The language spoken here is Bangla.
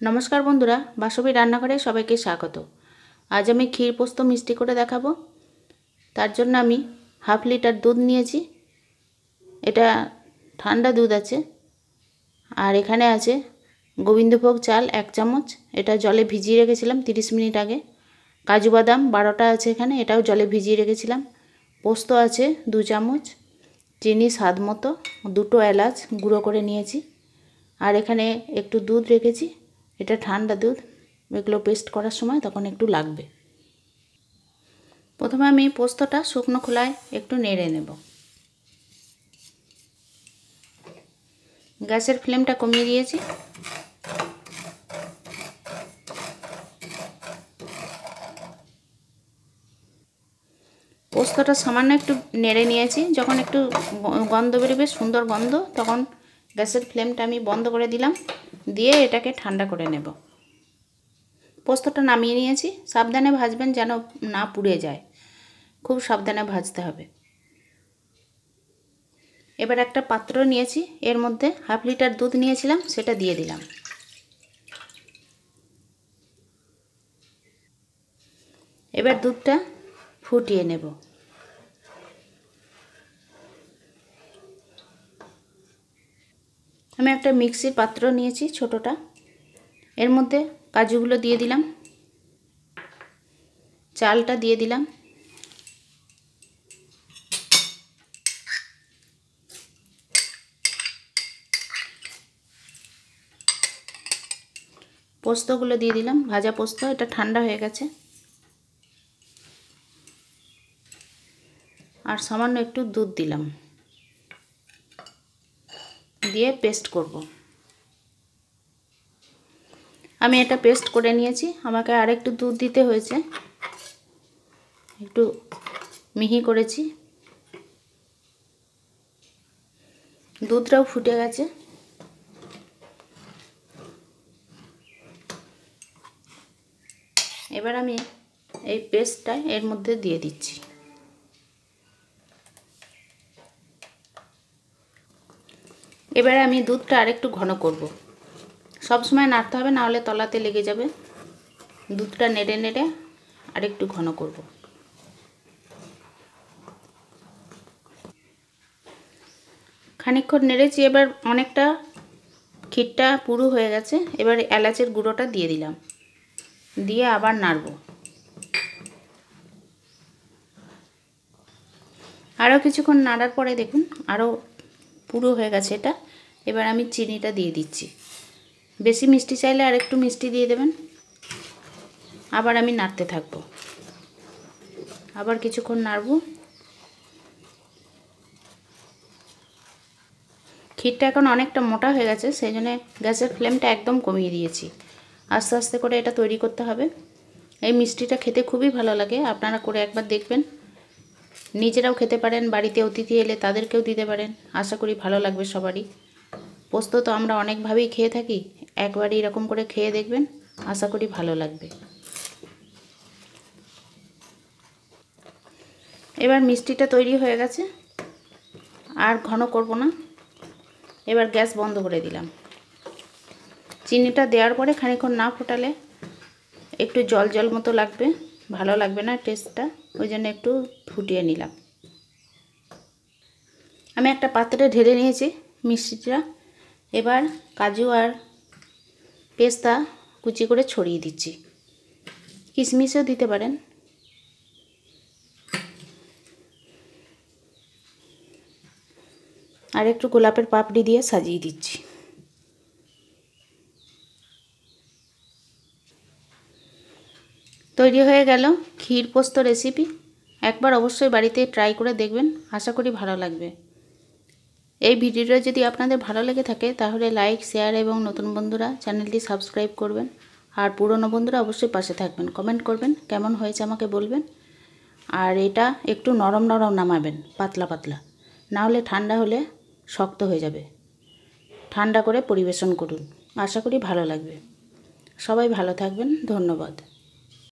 नमस्कार बंधुरा बासवी रान्नाघरे सबाइके स्वागत। आज आमी क्षीर पोस्त मिष्टि करे देखाबो। तार जोन्नो आमी हाफ लिटार दूध नियेछि। एटा ठंडा दूध आछे और एखाने आछे गोविंदभोग चाल 1 चामच। एटा जले भिजिए रेखेछिलाम 30 मिनट आगे। काजू बादाम 12टा आछे एखाने, एटाओ जले भिजिए रेखेछिलाम। पोस्त आछे 2 चामच, चीनी स्वाद मतो, 2টো एलाच गुঁড়ো करे नियेछि और एखाने एकटू दूध रेखेछि। এটা ঠান্ডা দুধ, এগুলো পেস্ট করার সময় তখন একটু লাগবে। প্রথমে আমি পোস্তটা শুকনো খোলায় একটু নেড়ে নেব। গ্যাসের ফ্লেমটা কমিয়ে দিয়েছি। পোস্তটা সামান্য একটু নেড়ে নিয়েছি। যখন একটু গন্ধ বেরোবে, সুন্দর গন্ধ, তখন গ্যাসের ফ্লেমটা আমি বন্ধ করে দিলাম। দিয়ে এটাকে ঠান্ডা করে নেব। পোস্তটা নামিয়ে নিয়েছি। সাবধানে ভাজবেন যেন না পুড়ে যায়, খুব সাবধানে ভাজতে হবে। এবার একটা পাত্র নিয়েছি, এর মধ্যে হাফ লিটার দুধ নিয়েছিলাম, সেটা দিয়ে দিলাম। এবার দুধটা ফুটিয়ে নেব। আমি একটা মিক্সির পাত্র নিয়েছি ছোটটা, এর মধ্যে কাজুগুলো দিয়ে দিলাম, চালটা দিয়ে দিলাম, পোস্তগুলো দিয়ে দিলাম, ভাজা পোস্ত। এটা ঠান্ডা হয়ে গেছে। আর সামান্য একটু দুধ দিলাম, দিয়ে পেস্ট করব। আমি এটা পেস্ট করে নিয়েছি। আমাকে আরেকটু দুধ দিতে হয়েছে, একটু মিহি করেছি। দুধটাও ফুটে গেছে। এবার আমি এই পেস্টটা এর মধ্যে দিয়ে দিচ্ছি। এবারে আমি দুধটা আরেকটু ঘন করব। সব সময় নাড়তে হবে, না হলে তলাতে লেগে যাবে। দুধটা নেড়ে নেড়ে আরেকটু ঘন করব। খানিকক্ষণ নেড়েছি। এবার অনেকটা ক্ষীরটা পুরো হয়ে গেছে। এবার এলাচের গুঁড়োটা দিয়ে দিলাম, দিয়ে আবার নাড়ব। আরও কিছুক্ষণ নাড়ার পরে দেখুন আরও পুরো হয়ে গেছে এটা। এবার আমি চিনিটা দিয়ে দিচ্ছি। বেশি মিষ্টি চাইলে আর একটু মিষ্টি দিয়ে দেবেন। আবার আমি নাড়তে থাকবো, আবার কিছুক্ষণ নাড়ব। ক্ষীরটা এখন অনেকটা মোটা হয়ে গেছে, সেই জন্য গ্যাসের ফ্লেমটা একদম কমিয়ে দিয়েছি। আস্তে আস্তে করে এটা তৈরি করতে হবে। এই মিষ্টিটা খেতে খুবই ভালো লাগে, আপনারা করে একবার দেখবেন। নিজেরাও খেতে পারেন, বাড়িতে অতিথি এলে তাদেরকেও দিতে পারেন। আশা করি ভালো লাগবে সবারই। পোস্ত তো আমরা অনেকভাবেই খেয়ে থাকি, একবার এরকম করে খেয়ে দেখবেন, আশা করি ভালো লাগবে। এবার মিষ্টিটা তৈরি হয়ে গেছে, আর ঘন করব না। এবার গ্যাস বন্ধ করে দিলাম। চিনিটা দেওয়ার পরে খানিকক্ষণ না ফোটালে একটু জল জল মতো লাগবে, ভালো লাগবে না টেস্টটা, ওই জন্য একটু ফুটিয়ে নিলাম। আমি একটা পাত্রে ঢেলে নিয়েছি মিষ্টিটা। এবার কাজু আর পেস্তা কুচি করে ছড়িয়ে দিচ্ছি। কিশমিশও দিতে পারেন। আর একটু গোলাপের পাপড়ি দিয়ে সাজিয়ে দিচ্ছি। তৈরি হয়ে গেল ক্ষীর পোস্ত রেসিপি। একবার অবশ্যই বাড়িতে ট্রাই করে দেখবেন, আশা করি ভালো লাগবে। এই ভিডিওটা যদি আপনাদের ভালো লেগে থাকে তাহলে লাইক, শেয়ার এবং নতুন বন্ধুরা চ্যানেলটি সাবস্ক্রাইব করবেন। আর পুরনো বন্ধুরা অবশ্যই পাশে থাকবেন, কমেন্ট করবেন কেমন হয়েছে আমাকে বলবেন। আর এটা একটু নরম নরম নামাবেন, পাতলা পাতলা, না হলে ঠান্ডা হলে শক্ত হয়ে যাবে। ঠান্ডা করে পরিবেশন করুন, আশা করি ভালো লাগবে। সবাই ভালো থাকবেন, ধন্যবাদ।